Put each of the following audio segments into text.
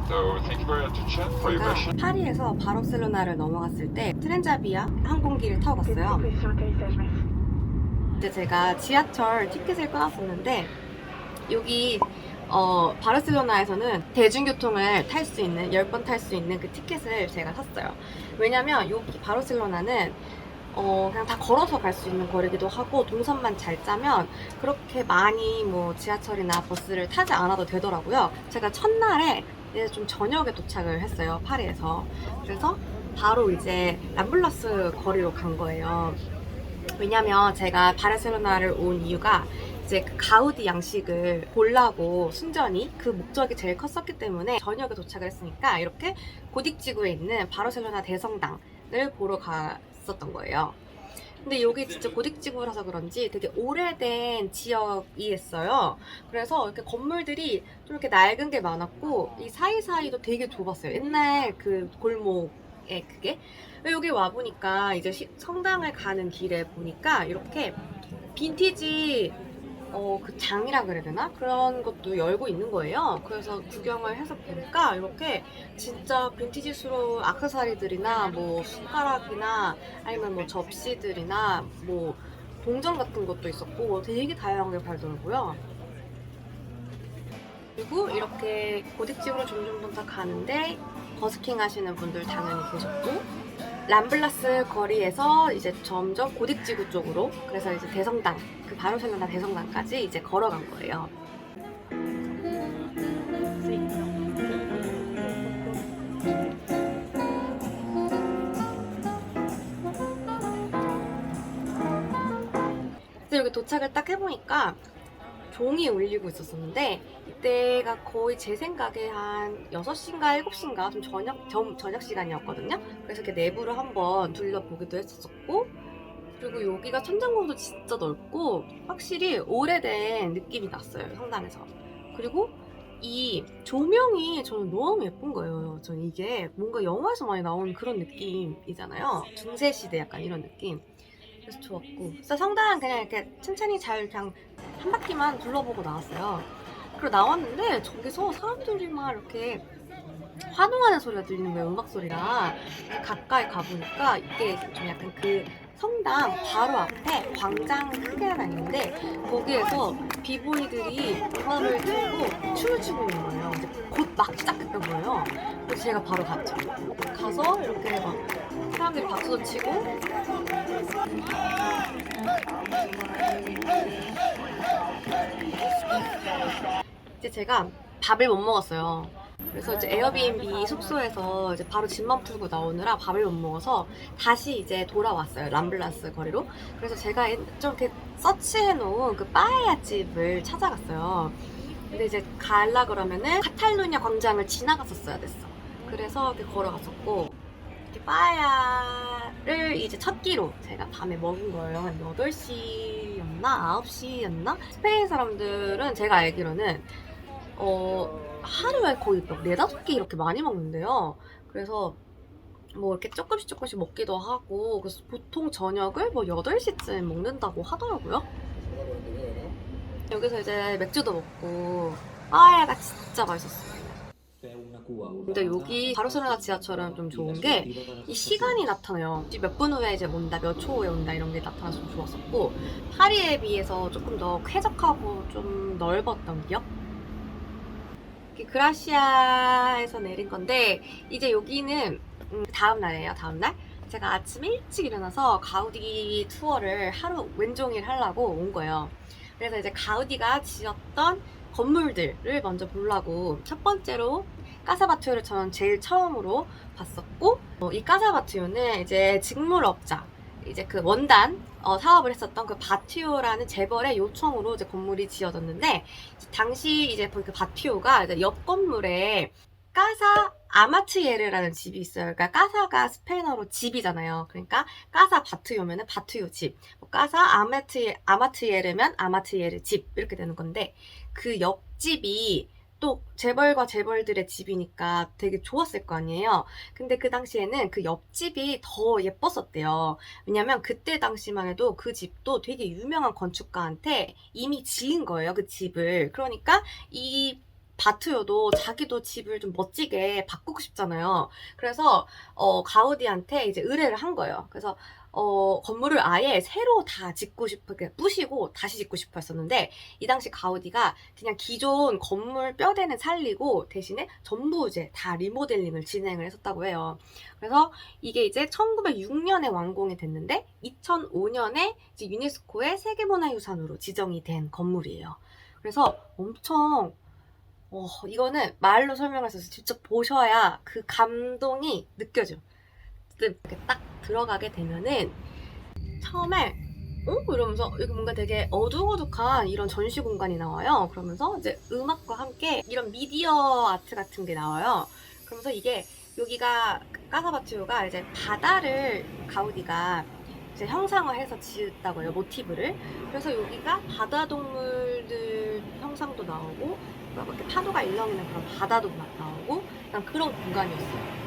So thank you very much for your 제가 question. 파리에서 바르셀로나를 넘어갔을 때 트렌자비아 항공기를 타고 갔어요. 이제 제가 지하철 티켓을 끊었었는데 여기 바르셀로나에서는 대중교통을 탈 수 있는 10번 탈 수 있는 그 티켓을 제가 샀어요. 왜냐면 여기 바르셀로나는 그냥 다 걸어서 갈 수 있는 거리기도 하고 동선만 잘 짜면 그렇게 많이 뭐 지하철이나 버스를 타지 않아도 되더라고요. 제가 첫날에 이제 좀 저녁에 도착을 했어요, 파리에서. 그래서 바로 이제 람블라스 거리로 간 거예요. 왜냐면 제가 바르셀로나를 온 이유가 이제 그 가우디 양식을 보려고 순전히 그 목적이 제일 컸었기 때문에 저녁에 도착을 했으니까 이렇게 고딕지구에 있는 바르셀로나 대성당을 보러 갔었던 거예요. 근데 여기 진짜 고딕지구라서 그런지 되게 오래된 지역이었어요. 그래서 이렇게 건물들이 좀 이렇게 낡은 게 많았고 이 사이사이도 되게 좁았어요. 옛날 그 골목에 그게. 여기 와보니까 이제 성당을 가는 길에 보니까 이렇게 빈티지 그 장이라 그래야 되나? 그런 것도 열고 있는 거예요. 그래서 구경을 해서 보니까 이렇게 진짜 빈티지스러운 액세서리들이나 뭐 숟가락이나 아니면 뭐 접시들이나 뭐 동전 같은 것도 있었고 되게 다양하게 팔더라고요. 그리고 이렇게 고딕지구로 점점 더 가는데 버스킹 하시는 분들 당연히 계셨고 람블라스 거리에서 이제 점점 고딕지구 쪽으로 그래서 이제 대성당 그 바르셀로나 대성당까지 이제 걸어간 거예요. 근데 여기 도착을 딱 해보니까 종이 울리고 있었었는데 이때가 거의 제 생각에 한 6시인가 7시인가 좀 저녁 시간이었거든요. 그래서 이렇게 내부를 한번 둘러보기도 했었고 그리고 여기가 천장고도 진짜 넓고 확실히 오래된 느낌이 났어요, 성당에서. 그리고 이 조명이 저는 너무 예쁜 거예요. 저는 이게 뭔가 영화에서 많이 나오는 그런 느낌이잖아요. 중세시대 약간 이런 느낌. 그래서 좋았고. 그래서 성당은 그냥 이렇게 천천히 잘 그냥 한 바퀴만 둘러보고 나왔어요. 그리고 나왔는데 저기서 사람들이 막 이렇게 환호하는 소리가 들리는 거예요, 음악 소리가. 가까이 가보니까 이게 좀 약간 그 성당 바로 앞에 광장 크게 하나 있는데 거기에서 비보이들이 음악을 틀고 춤을 추고 있는 거예요. 이제 곧 막 시작했던 거예요. 그래서 제가 바로 갔죠. 가서 이렇게 막 사람들이 박수도 치고 이제 제가 밥을 못 먹었어요. 그래서 이제 에어비앤비 숙소에서 이제 바로 짐만 풀고 나오느라 밥을 못 먹어서 다시 이제 돌아왔어요. 람블라스 거리로. 그래서 제가 좀 이렇게 서치해 놓은 그 빠에야 집을 찾아갔어요. 근데 이제 갈라 그러면은 카탈루냐 광장을 지나갔었어야 됐어. 그래서 이렇게 걸어갔었고 이렇게 빠에야를 이제 첫 끼로 제가 밤에 먹은 거예요. 한 8시였나? 9시였나? 스페인 사람들은 제가 알기로는 하루에 거의 막 4-5개 이렇게 많이 먹는데요. 그래서 뭐 이렇게 조금씩 먹기도 하고 그래서 보통 저녁을 뭐 8시쯤 먹는다고 하더라고요. 여기서 이제 맥주도 먹고 빠에야가 진짜 맛있었어요. 근데 여기 바르셀로나 지하철은 좀 좋은 게 이 시간이 나타나요. 몇 분 후에 이제 온다, 몇 초 후에 온다 이런 게 나타나서 좀 좋았었고 파리에 비해서 조금 더 쾌적하고 좀 넓었던 기억? 그라시아에서 내린 건데 이제 여기는 다음 날이에요. 다음 날 제가 아침 일찍 일어나서 가우디 투어를 하루 왼종일 하려고 온 거예요. 그래서 이제 가우디가 지었던 건물들을 먼저 보려고 첫 번째로 까사바티오를 저는 제일 처음으로 봤었고 이 까사바티오는 이제 직물업자 이제 그 원단 사업을 했었던 그 바티오라는 재벌의 요청으로 이제 건물이 지어졌는데 당시 이제 그 바티오가 이제 옆 건물에 까사 아마트예르라는 집이 있어요. 그러니까 까사가 스페인어로 집이잖아요. 그러니까 까사 바티오면은 바티오 집, 뭐 까사 아마트예르면 아마트예르 집 이렇게 되는 건데 그 옆집이 또 재벌과 재벌들의 집이니까 되게 좋았을 거 아니에요. 근데 그 당시에는 그 옆집이 더 예뻤었대요. 왜냐면 그때 당시만 해도 그 집도 되게 유명한 건축가한테 이미 지은 거예요, 그 집을. 그러니까 이 바트요도 자기도 집을 좀 멋지게 바꾸고 싶잖아요. 그래서 가우디한테 이제 의뢰를 한 거예요. 그래서 건물을 아예 새로 다 짓고 싶어, 부시고 다시 짓고 싶어 했었는데, 이 당시 가우디가 그냥 기존 건물 뼈대는 살리고 대신에 전부 이제 다 리모델링을 진행을 했었다고 해요. 그래서 이게 이제 1906년에 완공이 됐는데 2005년에 이제 유네스코의 세계문화유산으로 지정이 된 건물이에요. 그래서 엄청 이거는 말로 설명할 수 없어요. 직접 보셔야 그 감동이 느껴져. 이렇게 딱 들어가게 되면은 처음에 이러면서 여기 뭔가 되게 어둑어둑한 이런 전시 공간이 나와요. 그러면서 이제 음악과 함께 이런 미디어 아트 같은 게 나와요. 그러면서 이게 여기가 까사바티오가 이제 바다를 가우디가 이제 형상화해서 지었다고 해요. 모티브를. 그래서 여기가 바다 동물들 형상도 나오고 이렇게 파도가 일렁이는 그런 바다도 나오고 약간 그런 공간이었어요.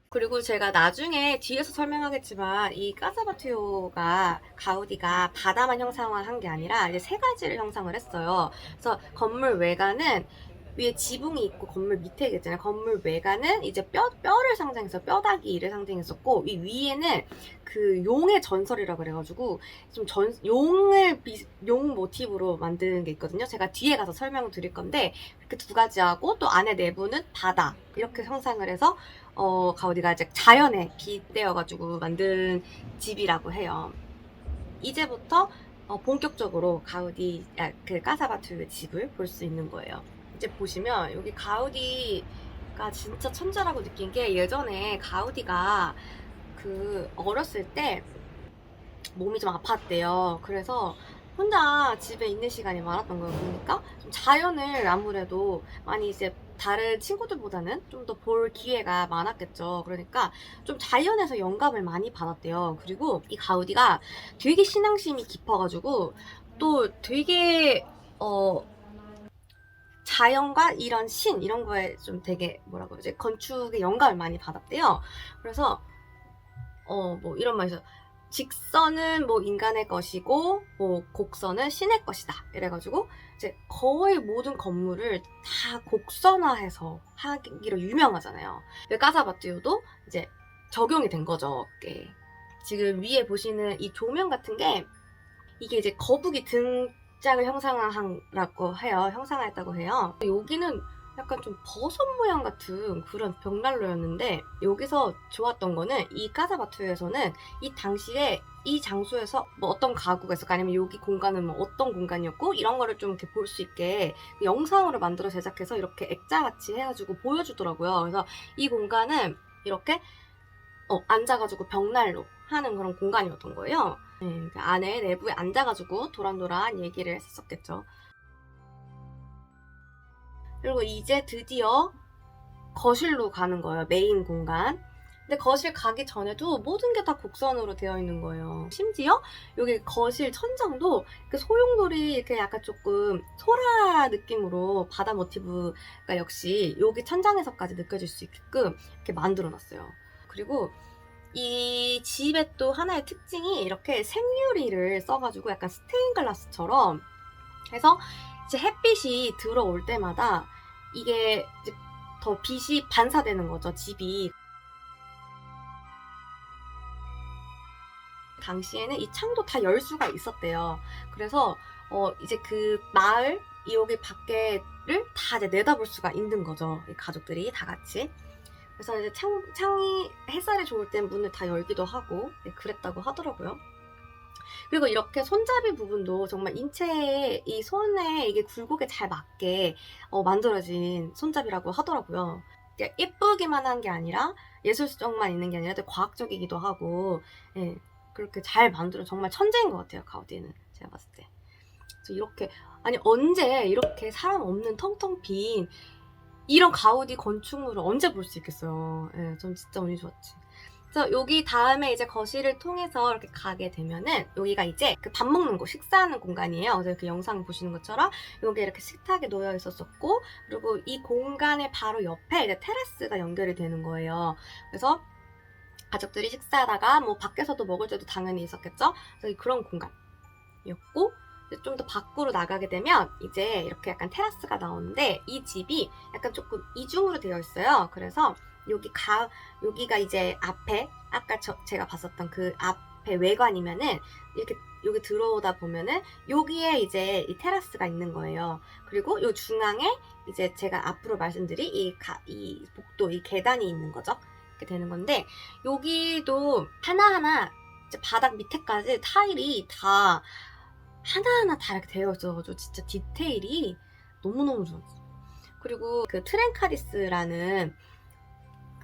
그리고 제가 나중에 뒤에서 설명하겠지만 이 까사바티오가 가우디가 바다만 형상화한 게 아니라 이제 세 가지를 형상을 했어요. 그래서 건물 외관은 위에 지붕이 있고 건물 밑에 있잖아요. 건물 외관은 이제 뼈를 상징해서 뼈다귀를 상징했었고 이 위에는 그 용의 전설이라고 그래가지고 좀 용 모티브로 만든 게 있거든요. 제가 뒤에 가서 설명을 드릴 건데 이렇게 두 가지 하고 또 안에 내부는 바다 이렇게 형상을 해서 가우디가 이제 자연에 빗대어가지고 만든 집이라고 해요. 이제부터 본격적으로 그 까사바투의 집을 볼 수 있는 거예요. 이제 보시면 여기 가우디가 진짜 천재라고 느낀 게 예전에 가우디가 그 어렸을 때 몸이 좀 아팠대요. 그래서 혼자 집에 있는 시간이 많았던 거예요. 그러니까 좀 자연을 아무래도 많이 이제 다른 친구들보다는 좀 더 볼 기회가 많았겠죠. 그러니까 좀 자연에서 영감을 많이 받았대요. 그리고 이 가우디가 되게 신앙심이 깊어가지고 또 되게 자연과 이런 이런 거에 좀 되게 뭐라고 그러지? 건축에 영감을 많이 받았대요. 그래서 뭐 이런 말이죠. 직선은 뭐 인간의 것이고 뭐 곡선은 신의 것이다. 이래가지고 이제 거의 모든 건물을 다 곡선화해서 하기로 유명하잖아요. 까사바띠오도 이제 적용이 된 거죠. 이게 지금 위에 보시는 이 조명 같은 게 이게 이제 거북이 등짝을 형상화했다고 해요. 여기는 약간 좀 버섯 모양 같은 그런 벽난로였는데 여기서 좋았던 거는 이 까사바투에서는 이 당시에 이 장소에서 뭐 어떤 가구가 있었고 아니면 여기 공간은 뭐 어떤 공간이었고 이런 거를 좀 이렇게 볼 수 있게 영상으로 만들어 제작해서 이렇게 액자같이 해가지고 보여주더라고요. 그래서 이 공간은 이렇게 앉아가지고 벽난로 하는 그런 공간이었던 거예요. 네, 안에 내부에 앉아가지고 도란도란 얘기를 했었겠죠. 그리고 이제 드디어 거실로 가는 거예요. 메인 공간. 근데 거실 가기 전에도 모든 게 다 곡선으로 되어 있는 거예요. 심지어 여기 거실 천장도 소용돌이 이렇게 약간 조금 소라 느낌으로 바다 모티브가 역시 여기 천장에서까지 느껴질 수 있게끔 이렇게 만들어 놨어요. 그리고 이 집의 또 하나의 특징이 이렇게 생유리를 써가지고 약간 스테인글라스처럼 해서 이제 햇빛이 들어올 때마다 이게 이제 더 빛이 반사되는 거죠, 집이. 당시에는 이 창도 다 열 수가 있었대요. 그래서 이제 그 마을 여기 밖에를 다 이제 내다볼 수가 있는 거죠, 이 가족들이 다 같이. 그래서 이제 창이 햇살이 좋을 땐 문을 다 열기도 하고 그랬다고 하더라고요. 그리고 이렇게 손잡이 부분도 정말 인체의 이 손에 이게 굴곡에 잘 맞게 만들어진 손잡이라고 하더라고요. 예쁘기만 한 게 아니라 예술성만 있는 게 아니라 되게 과학적이기도 하고, 예, 그렇게 잘 만들어 정말 천재인 것 같아요, 가우디는 제가 봤을 때. 그래서 이렇게 아니 언제 이렇게 사람 없는 텅텅 빈 이런 가우디 건축물을 언제 볼 수 있겠어요. 예, 전 진짜 운이 좋았지. 그래서 여기 다음에 이제 거실을 통해서 이렇게 가게 되면은 여기가 이제 그 밥 먹는 곳, 식사하는 공간이에요. 그래서 이렇게 영상 보시는 것처럼 여기 이렇게 식탁이 놓여 있었었고, 그리고 이 공간의 바로 옆에 이제 테라스가 연결이 되는 거예요. 그래서 가족들이 식사하다가 뭐 밖에서도 먹을 때도 당연히 있었겠죠. 그래서 그런 공간이었고, 좀 더 밖으로 나가게 되면 이제 이렇게 약간 테라스가 나오는데 이 집이 약간 조금 이중으로 되어 있어요. 그래서 여기가 이제 앞에 아까 제가 봤었던 그 앞에 외관이면은 이렇게 여기 들어오다 보면은 여기에 이제 이 테라스가 있는 거예요. 그리고 요 중앙에 이제 제가 앞으로 말씀드린 이 복도, 이 계단이 있는 거죠. 이렇게 되는 건데 여기도 하나하나 이제 바닥 밑에까지 타일이 다 하나하나 다 이렇게 되어 있어가지고 진짜 디테일이 너무너무 좋았어요. 그리고 그 트렌카리스라는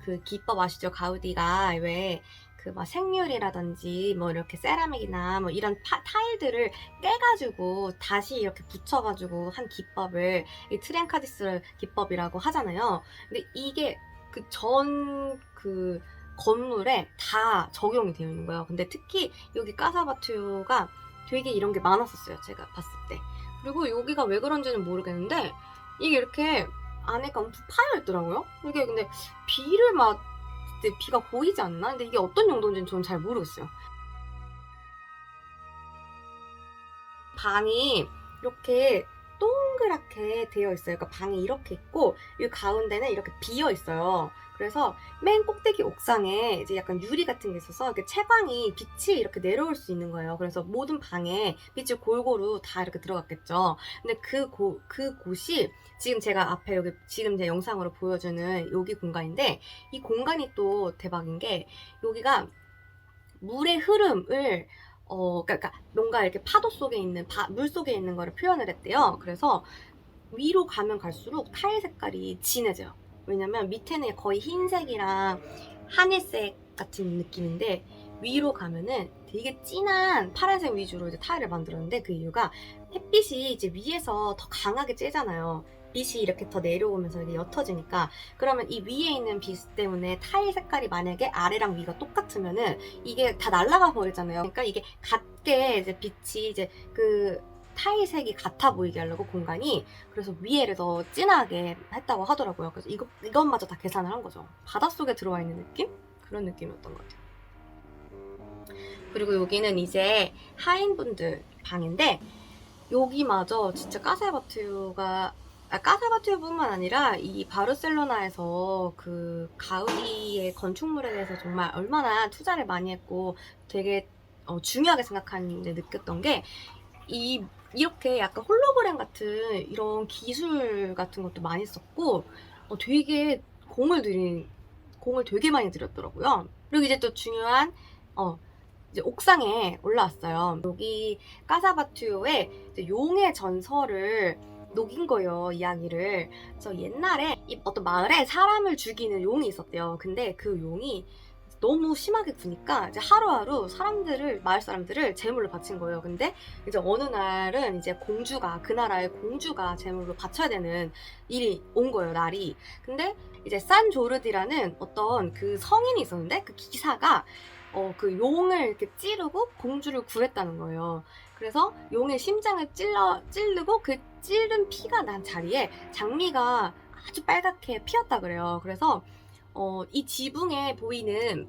그 기법 아시죠? 가우디가 왜 그 막 생유리라든지 뭐 이렇게 세라믹이나 뭐 이런 타일들을 깨가지고 다시 이렇게 붙여가지고 한 기법을 이 트렌카리스 기법이라고 하잖아요. 근데 이게 그 건물에 다 적용이 되어 있는 거예요. 근데 특히 여기 까사바투가 되게 이런 게 많았었어요, 제가 봤을 때. 그리고 여기가 왜 그런지는 모르겠는데 이게 이렇게 안에가 엄청 파여 있더라고요. 이게 근데 비가 고이지 않나? 근데 이게 어떤 용도인지는 저는 잘 모르겠어요. 방이 이렇게 동그랗게 되어 있어요. 그러니까 방이 이렇게 있고 이 가운데는 이렇게 비어 있어요. 그래서 맨 꼭대기 옥상에 이제 약간 유리 같은 게 있어서 이렇게 채광이 빛이 이렇게 내려올 수 있는 거예요. 그래서 모든 방에 빛이 골고루 다 이렇게 들어갔겠죠. 근데 그 곳이 지금 제가 앞에 여기 지금 제 영상으로 보여주는 여기 공간인데 이 공간이 또 대박인 게 여기가 물의 흐름을 그러니까 뭔가 이렇게 파도 속에 있는 물 속에 있는 거를 표현을 했대요. 그래서 위로 가면 갈수록 타일 색깔이 진해져요. 왜냐면 밑에는 거의 흰색이랑 하늘색 같은 느낌인데 위로 가면은 되게 진한 파란색 위주로 이제 타일을 만들었는데 그 이유가 햇빛이 이제 위에서 더 강하게 쬐잖아요. 빛이 이렇게 더 내려오면서 이게 옅어지니까 그러면 이 위에 있는 빛 때문에 타일 색깔이 만약에 아래랑 위가 똑같으면은 이게 다 날아가 버리잖아요. 그러니까 이게 같게 이제 빛이 이제 그 타일 색이 같아 보이게 하려고 공간이 그래서 위에를 더 진하게 했다고 하더라고요. 그래서 이것마저 다 계산을 한 거죠. 바닷속에 들어와 있는 느낌? 그런 느낌이었던 것 같아요. 그리고 여기는 이제 하인분들 방인데 여기마저 진짜 까사바투어뿐만 아니라 이 바르셀로나에서 그 가우디의 건축물에 대해서 정말 얼마나 투자를 많이 했고 되게 중요하게 생각하는데 느꼈던 게 이렇게 약간 홀로그램 같은 이런 기술 같은 것도 많이 썼고 되게 공을 되게 많이 들였더라고요. 그리고 이제 또 중요한 이제 옥상에 올라왔어요. 여기 까사바투어의 용의 전설을 녹인 거예요, 이야기를. 그래서 옛날에 어떤 마을에 사람을 죽이는 용이 있었대요. 근데 그 용이 너무 심하게 구니까 이제 하루하루 마을 사람들을 제물로 바친 거예요. 근데 이제 어느 날은 이제 그 나라의 공주가 제물로 바쳐야 되는 일이 온 거예요, 날이. 근데 이제 산 조르디라는 어떤 그 성인이 있었는데 그 기사가 그 용을 이렇게 찌르고 공주를 구했다는 거예요. 그래서 용의 심장을 찌르고 그 찌른 피가 난 자리에 장미가 아주 빨갛게 피었다 그래요. 그래서 이 지붕에 보이는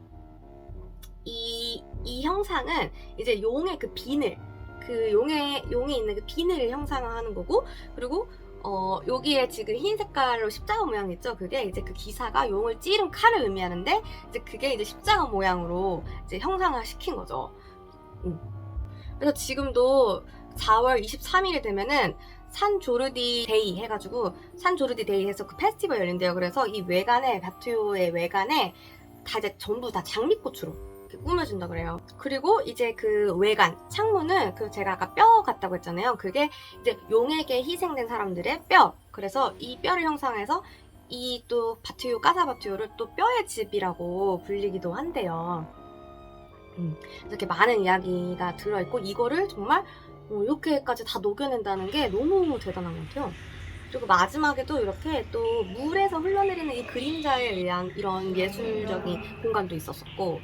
이 형상은 이제 용의 그 비늘, 그 용에 있는 그 비늘을 형상화하는 거고, 그리고 여기에 지금 흰 색깔로 십자가 모양 있죠? 그게 이제 그 기사가 용을 찌른 칼을 의미하는데, 이제 그게 이제 십자가 모양으로 이제 형상화 시킨 거죠. 그래서 지금도 4월 23일이 되면은 산 조르디 데이 해가지고 산 조르디 데이 해서 그 페스티벌 열린대요. 그래서 이 바투오의 외관에 다 이제 전부 다 장미꽃으로 이렇게 꾸며준다 그래요. 그리고 이제 그 외관, 창문은 그 제가 아까 뼈 같다고 했잖아요. 그게 이제 용에게 희생된 사람들의 뼈. 그래서 이 뼈를 형상해서 이 또 바티오, 까사 바티오를 또 뼈의 집이라고 불리기도 한대요. 이렇게 많은 이야기가 들어있고 이거를 정말 이렇게까지 다 녹여낸다는 게 너무 대단한 것 같아요. 그리고 마지막에도 이렇게 또 물에서 흘러내리는 이 그림자에 의한 이런 예술적인 공간도 있었었고,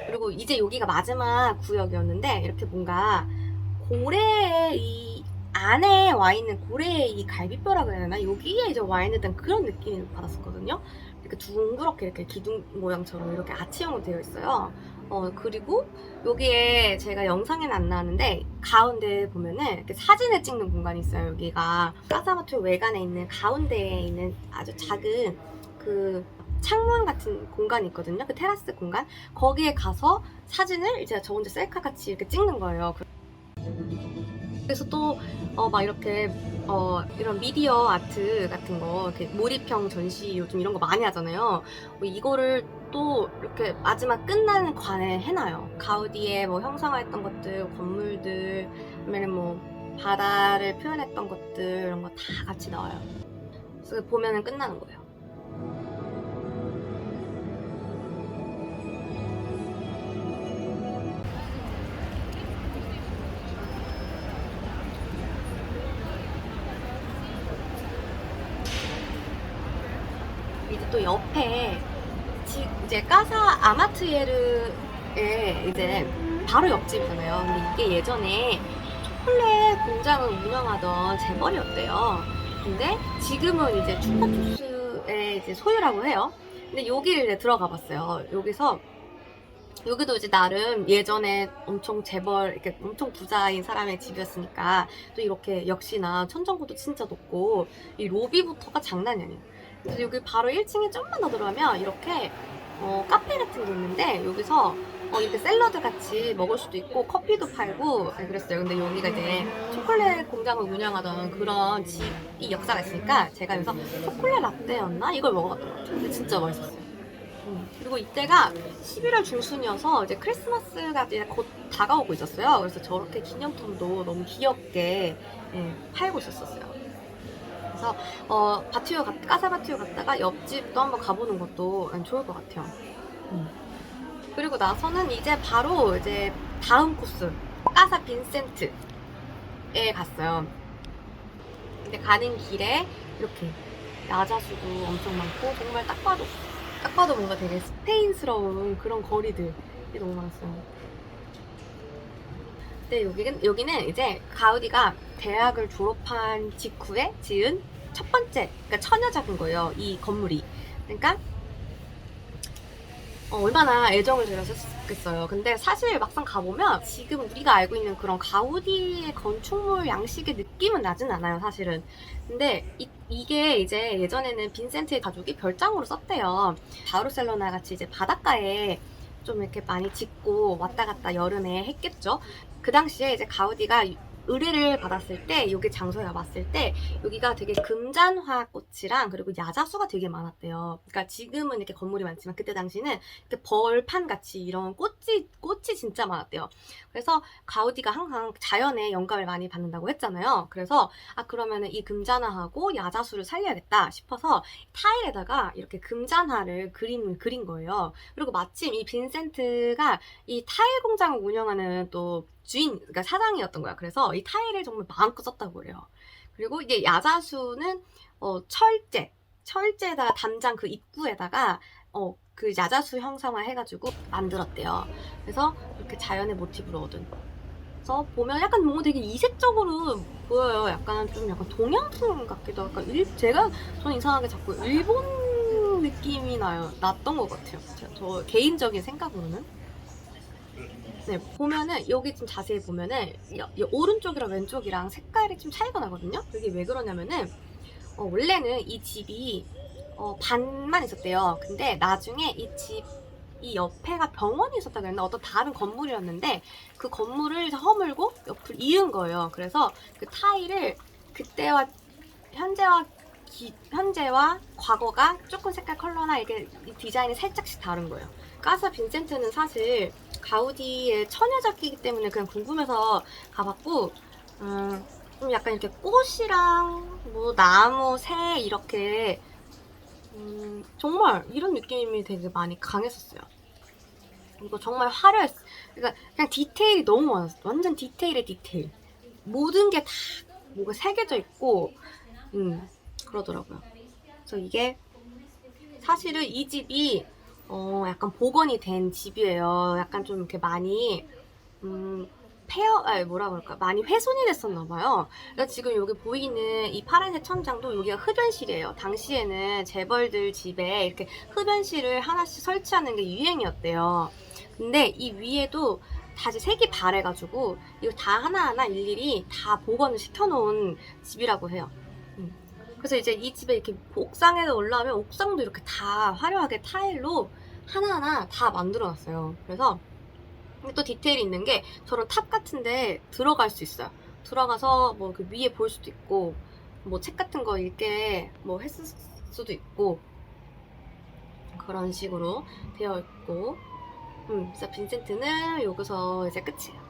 그리고 이제 여기가 마지막 구역이었는데 이렇게 뭔가 고래의 이 안에 와 있는 고래의 이 갈비뼈라고 해야 되나? 여기에 이제 와 있는 듯한 그런 느낌을 받았었거든요. 이렇게 둥그렇게 이렇게 기둥 모양처럼 이렇게 아치형으로 되어 있어요. 그리고 여기에 제가 영상에는 안 나왔는데 가운데 보면은 이렇게 사진을 찍는 공간이 있어요. 여기가 까사바토 외관에 있는 가운데에 있는 아주 작은 그 창문 같은 공간이 있거든요. 그 테라스 공간. 거기에 가서 사진을 이제 저 혼자 셀카 같이 이렇게 찍는 거예요. 그래서 또 막 이렇게 이런 미디어 아트 같은 거 이렇게 몰입형 전시 요즘 이런 거 많이 하잖아요. 이거를 또 이렇게 마지막 끝나는 관에 해놔요. 가우디의 뭐 형상화했던 것들, 건물들, 아니면 뭐 바다를 표현했던 것들 이런 거 다 같이 나와요. 그래서 보면은 끝나는 거예요. 이제 또 옆에 이제 까사 아마트예르의 이제 바로 옆집이잖아요. 근데 이게 예전에 초콜릿 공장을 운영하던 재벌이었대요. 근데 지금은 이제 추파추스의 이제 소유라고 해요. 근데 여기를 이제 들어가 봤어요. 여기도 이제 나름 예전에 엄청 재벌, 이렇게 엄청 부자인 사람의 집이었으니까 또 이렇게 역시나 천정고도 진짜 높고 이 로비부터가 장난이 아니에요. 그래서 여기 바로 1층에 좀만 더 들어가면 이렇게 카페 같은 게 있는데 여기서 이렇게 샐러드 같이 먹을 수도 있고 커피도 팔고 그랬어요. 근데 여기가 이제 초콜릿 공장을 운영하던 그런 집이 역사가 있으니까 제가 여기서 초콜릿 라떼였나? 이걸 먹어봤던 것 같아요. 근데 진짜 맛있었어요. 그리고 이때가 11월 중순이어서 이제 크리스마스가 이제 곧 다가오고 있었어요. 그래서 저렇게 기념품도 너무 귀엽게 팔고 있었어요. 그래서 까사 바티오 갔다가 옆집도 한번 가보는 것도 좋을 것 같아요. 그리고 나서는 이제 바로 이제 다음 코스 까사 빈센트에 갔어요. 근데 가는 길에 이렇게 야자수도 엄청 많고 정말 딱 봐도 뭔가 되게 스페인스러운 그런 거리들이 너무 많았어요. 근데 여기는 이제 가우디가 대학을 졸업한 직후에 지은 첫 번째, 그러니까 처녀작인 거예요. 이 건물이. 그러니까 얼마나 애정을 들였었겠어요. 근데 사실 막상 가보면 지금 우리가 알고 있는 그런 가우디의 건축물 양식의 느낌은 나진 않아요, 사실은. 근데 이게 이제 예전에는 빈센트의 가족이 별장으로 썼대요. 바르셀로나 같이 이제 바닷가에 좀 이렇게 많이 짓고 왔다 갔다 여름에 했겠죠. 그 당시에 이제 가우디가 의뢰를 받았을 때 여기 장소에 와봤을 때 여기가 되게 금잔화 꽃이랑 그리고 야자수가 되게 많았대요. 그러니까 지금은 이렇게 건물이 많지만 그때 당시는 이렇게 벌판 같이 이런 꽃이 진짜 많았대요. 그래서 가우디가 항상 자연에 영감을 많이 받는다고 했잖아요. 그래서 그러면은 이 금잔화하고 야자수를 살려야겠다 싶어서 타일에다가 이렇게 금잔화를 그린 거예요. 그리고 마침 이 빈센트가 이 타일 공장을 운영하는 또 그러니까 사장이었던 거야. 그래서 이 타일을 정말 마음껏 썼다고 그래요. 그리고 이게 야자수는 철제에다가 담장 그 입구에다가 그 야자수 형상화 해가지고 만들었대요. 그래서 이렇게 자연의 모티브로 얻은. 그래서 보면 약간 뭔가 되게 이색적으로 보여요. 약간 동양풍 같기도 하고. 저는 이상하게 자꾸 일본 느낌이 났던 것 같아요. 저 개인적인 생각으로는. 네, 보면은 여기 좀 자세히 보면은 오른쪽이랑 왼쪽이랑 색깔이 좀 차이가 나거든요. 그게 왜 그러냐면은 원래는 이 집이 반만 있었대요. 근데 나중에 이 옆에가 병원이 있었다고 했나 어떤 다른 건물이었는데 그 건물을 허물고 옆을 이은 거예요. 그래서 그 타일을 그때와 현재와 과거가 조금 색깔 컬러나 이게 디자인이 살짝씩 다른 거예요. 까사 빈센트는 사실 가우디의 처녀작이기 때문에 그냥 궁금해서 가봤고, 좀 약간 이렇게 꽃이랑 뭐 나무, 새 이렇게 정말 이런 느낌이 되게 많이 강했었어요. 이거 정말 화려했어. 그러니까 그냥 디테일이 너무 많았어. 완전 디테일의 디테일. 모든 게 다 뭐가 새겨져 있고, 그러더라고요. 그래서 이게 사실은 이 집이 약간 복원이 된 집이에요. 약간 좀 이렇게 많이 뭐라 그럴까, 많이 훼손이 됐었나 봐요. 그래서 지금 여기 보이는 이 파란색 천장도 여기가 흡연실이에요. 당시에는 재벌들 집에 이렇게 흡연실을 하나씩 설치하는 게 유행이었대요. 근데 이 위에도 다시 색이 바래가지고 이거 다 하나하나 일일이 다 복원을 시켜놓은 집이라고 해요. 그래서 이제 이 집에 이렇게 옥상에 올라오면 옥상도 이렇게 다 화려하게 타일로 하나하나 다 만들어놨어요. 그래서 또 디테일이 있는 게 저런 탑 같은데 들어갈 수 있어요. 들어가서 뭐 그 위에 볼 수도 있고, 뭐 책 같은 거 읽게 뭐 했을 수도 있고, 그런 식으로 되어 있고, 그래서 빈센트는 여기서 이제 끝이에요.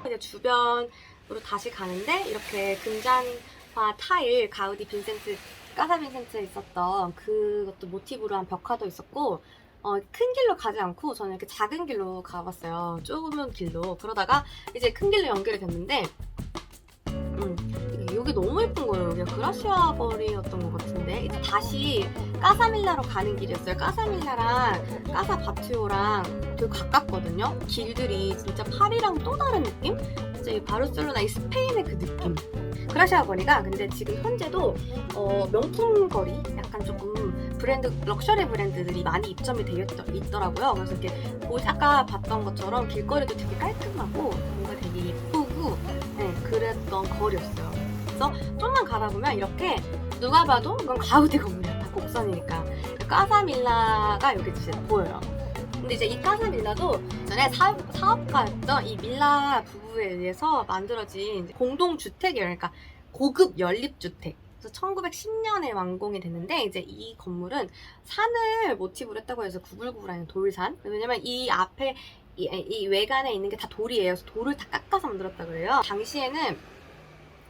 이제 주변으로 다시 가는데 이렇게 금잔화 타일 가우디 빈센트, 까사 빈센트에 있었던 그것도 모티브로 한 벽화도 있었고, 큰 길로 가지 않고 저는 이렇게 작은 길로 가봤어요. 좁은 길로. 그러다가 이제 큰 길로 연결이 됐는데, 여기 너무 예쁜 거예요. 여기가 그라시아 거리였던 것 같은데, 이제 다시 까사밀라로 가는 길이었어요. 까사밀라랑 까사 바티오랑 되게 가깝거든요. 길들이 진짜 파리랑 또 다른 느낌? 진짜 이 바르셀로나, 이 스페인의 그 느낌. 그라시아 거리가 근데 지금 현재도 명품 거리, 약간 조금 브랜드, 럭셔리 브랜드들이 많이 입점이 되어 있더라고요. 그래서 이렇게 아까 봤던 것처럼 길거리도 되게 깔끔하고 뭔가 되게 예쁘고, 네, 그랬던 거리였어요. 그래서 좀만 가다 보면 이렇게 누가 봐도 이건 가우디 건물이야. 다 곡선이니까. 까사밀라가 여기 이제 보여요. 근데 이제 이 까사밀라도 전에 사업가였던 이 밀라 부부에 의해서 만들어진 공동주택이에요. 그러니까 고급 연립주택. 그래서 1910년에 완공이 됐는데, 이제 이 건물은 산을 모티브로 했다고 해서 구불구불하는 돌산. 왜냐면 이 앞에 이 외관에 있는 게 다 돌이에요. 그래서 돌을 다 깎아서 만들었다 그래요. 당시에는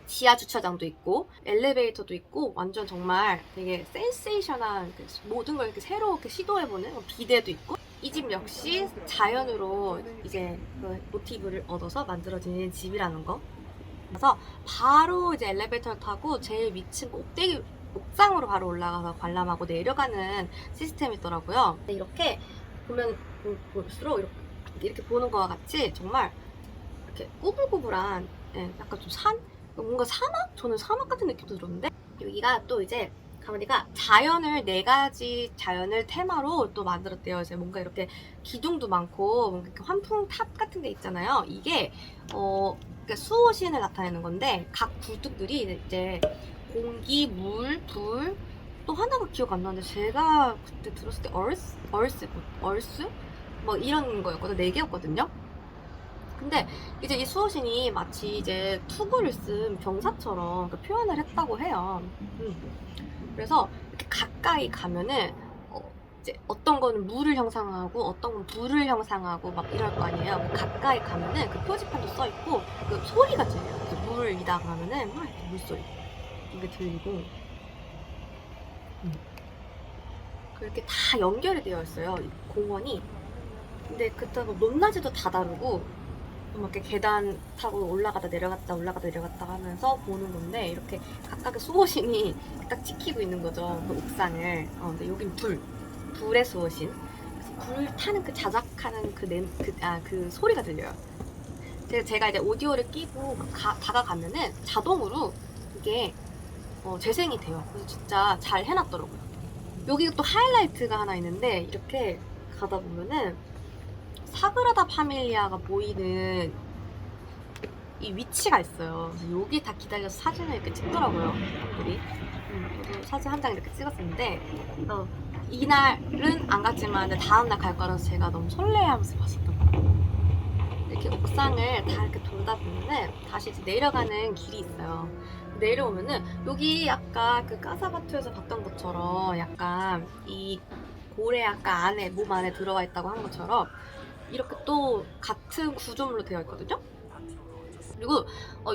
지하 주차장도 있고 엘리베이터도 있고 완전 정말 되게 센세이셔널한, 모든 걸 이렇게 새로 이렇게 시도해보는 비대도 있고, 이 집 역시 자연으로 이제 그 모티브를 얻어서 만들어진 집이라는 거. 그래서 바로 이제 엘리베이터를 타고 제일 위층 꼭대기 옥상으로 바로 올라가서 관람하고 내려가는 시스템이 있더라고요. 근데 이렇게 보면 볼수록 이렇게 보는 거와 같이 정말 이렇게 꾸불꾸불한, 약간 좀 뭔가 사막? 저는 사막 같은 느낌도 들었는데, 여기가 또 이제 가우디가 자연을 4가지 자연을 테마로 또 만들었대요. 이제 뭔가 이렇게 기둥도 많고 뭔가 이렇게 환풍 탑 같은 게 있잖아요. 이게 그러니까 수호신을 나타내는 건데, 각 구두들이 이제 공기, 물, 불, 또 하나가 기억 안 나는데 제가 그때 들었을 때 얼스? 뭐 이런 거였거든. 4개였거든요. 근데 이제 이 수호신이 마치 이제 투구를 쓴 병사처럼 표현을 했다고 해요. 그래서 이렇게 가까이 가면은 이제 어떤 거는 물을 형상하고 어떤 건 불을 형상하고 막 이럴 거 아니에요. 가까이 가면은 그 표지판도 써 있고 그 소리가 들려요. 그래서 물을 이다가 하면은 막 이렇게 물소리 이게 들리고, 그렇게 다 연결이 되어 있어요, 이 공원이. 근데 그때가 높낮이도 다 다르고, 막 이렇게 계단 타고 올라가다 내려갔다 올라가다 내려갔다 하면서 보는 건데, 이렇게 각각의 수호신이 딱 지키고 있는 거죠, 그 옥상을. 근데 여긴 불의 수호신. 불 타는 그 자작하는 그 소리가 들려요. 제가 이제 오디오를 끼고 다가가면은 자동으로 이게 재생이 돼요. 그래서 진짜 잘 해놨더라고요. 여기 또 하이라이트가 하나 있는데, 이렇게 가다 보면은 사그라다 파밀리아가 보이는 이 위치가 있어요. 그래서 여기 다 기다려서 사진을 이렇게 찍더라고요, 사람들이. 저도 사진 한 장 이렇게 찍었었는데, 이날은 안 갔지만 다음날 갈 거라서 제가 너무 설레하면서 봤었던 거예요. 이렇게 옥상을 다 이렇게 돌다 보면은 다시 이제 내려가는 길이 있어요. 내려오면은 여기 아까 그 까사바투에서 봤던 것처럼 약간 이 고래 아까 몸 안에 들어와 있다고 한 것처럼 이렇게 또 같은 구조물로 되어 있거든요. 그리고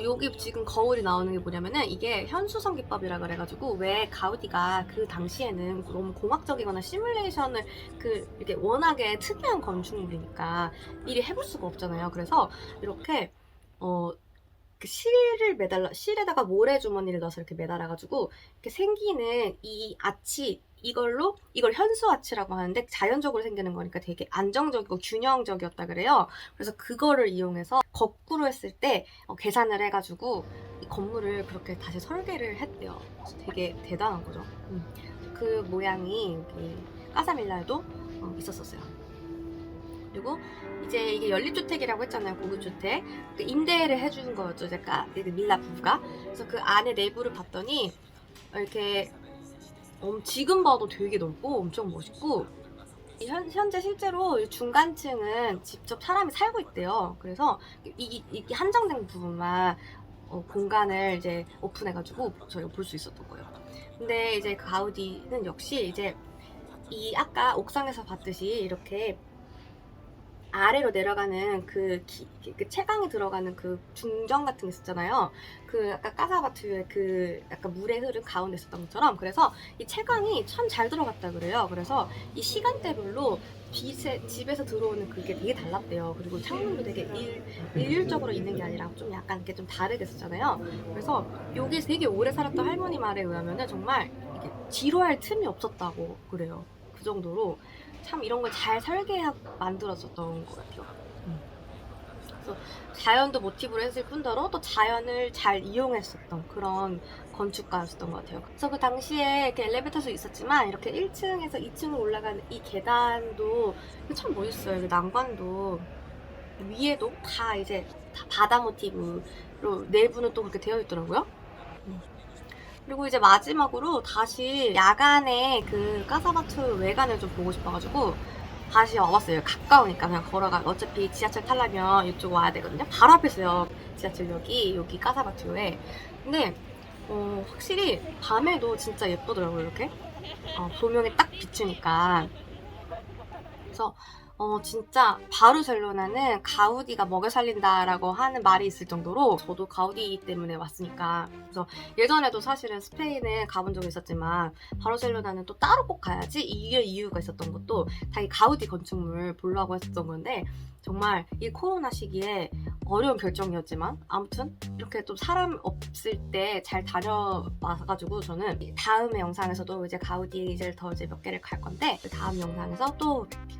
여기 지금 거울이 나오는 게 뭐냐면은 이게 현수성 기법이라 그래가지고 왜 가우디가 그 당시에는 너무 공학적이거나 시뮬레이션을 이렇게 워낙에 특이한 건축물이니까 미리 해볼 수가 없잖아요. 그래서 이렇게 그 실에다가 모래주머니를 넣어서 이렇게 매달아가지고 이렇게 생기는 이 아치 이걸 현수 아치라고 하는데 자연적으로 생기는 거니까 되게 안정적이고 균형적이었다 그래요. 그래서 그거를 이용해서 거꾸로 했을 때 계산을 해가지고 이 건물을 그렇게 다시 설계를 했대요. 되게 대단한 거죠. 그 모양이 까사밀라에도 있었었어요. 그리고 이제 이게 연립주택이라고 했잖아요. 고급주택. 임대를 해주는 거였죠. 제가 밀라 부부가. 그래서 그 안에 내부를 봤더니 이렇게 지금 봐도 되게 넓고 엄청 멋있고 현재 실제로 중간층은 직접 사람이 살고 있대요. 그래서 이게 한정된 부분만 공간을 이제 오픈해가지고 저희가 볼 수 있었던 거예요. 근데 이제 그 가우디는 역시 이제 이 아까 옥상에서 봤듯이 이렇게 아래로 내려가는 그 채광이 들어가는 그 중정 같은 게 있었잖아요. 그 아까 까사바투의 그 약간 물의 흐름 가운데 있었던 것처럼. 그래서 이 채광이 참 잘 들어갔다 그래요. 그래서 이 시간대별로 집에서 들어오는 그게 되게 달랐대요. 그리고 창문도 되게 일률적으로 있는 게 아니라 좀 약간 이렇게 좀 다르게 썼잖아요. 그래서 여기 되게 오래 살았던 할머니 말에 의하면은 정말 이렇게 지루할 틈이 없었다고 그래요. 그 정도로 참 이런 걸 잘 설계하고 만들어졌던 것 같아요. 그래서 자연도 모티브로 했을 뿐더러 또 자연을 잘 이용했었던 그런 건축가였었던 것 같아요. 그래서 그 당시에 이렇게 엘리베이터도 있었지만 이렇게 1층에서 2층으로 올라가는 이 계단도 참 멋있어요. 그 난관도 위에도 다 이제 다 바다 모티브로 내부는 또 그렇게 되어 있더라고요. 그리고 이제 마지막으로 다시 야간에 그 까사바투 외관을 좀 보고 싶어가지고 다시 와봤어요. 가까우니까 그냥 걸어가. 어차피 지하철 타려면 이쪽 와야 되거든요. 바로 앞에 있어요. 지하철역이 여기 까사바투에. 근데 확실히 밤에도 진짜 예쁘더라고요. 이렇게 조명이 딱 비추니까. 그래서 진짜 바르셀로나는 가우디가 먹여 살린다라고 하는 말이 있을 정도로 저도 가우디 때문에 왔으니까. 그래서 예전에도 사실은 스페인에 가본 적이 있었지만 바르셀로나는 또 따로 꼭 가야지 이게 이유가 있었던 것도 다 이 가우디 건축물 보려고 했었던 건데 정말 이 코로나 시기에 어려운 결정이었지만 아무튼 이렇게 또 사람 없을 때 잘 다녀와가지고 저는 다음의 영상에서도 이제 가우디 이제 더 이제 몇 개를 갈 건데 그 다음 영상에서 또 뵐게요.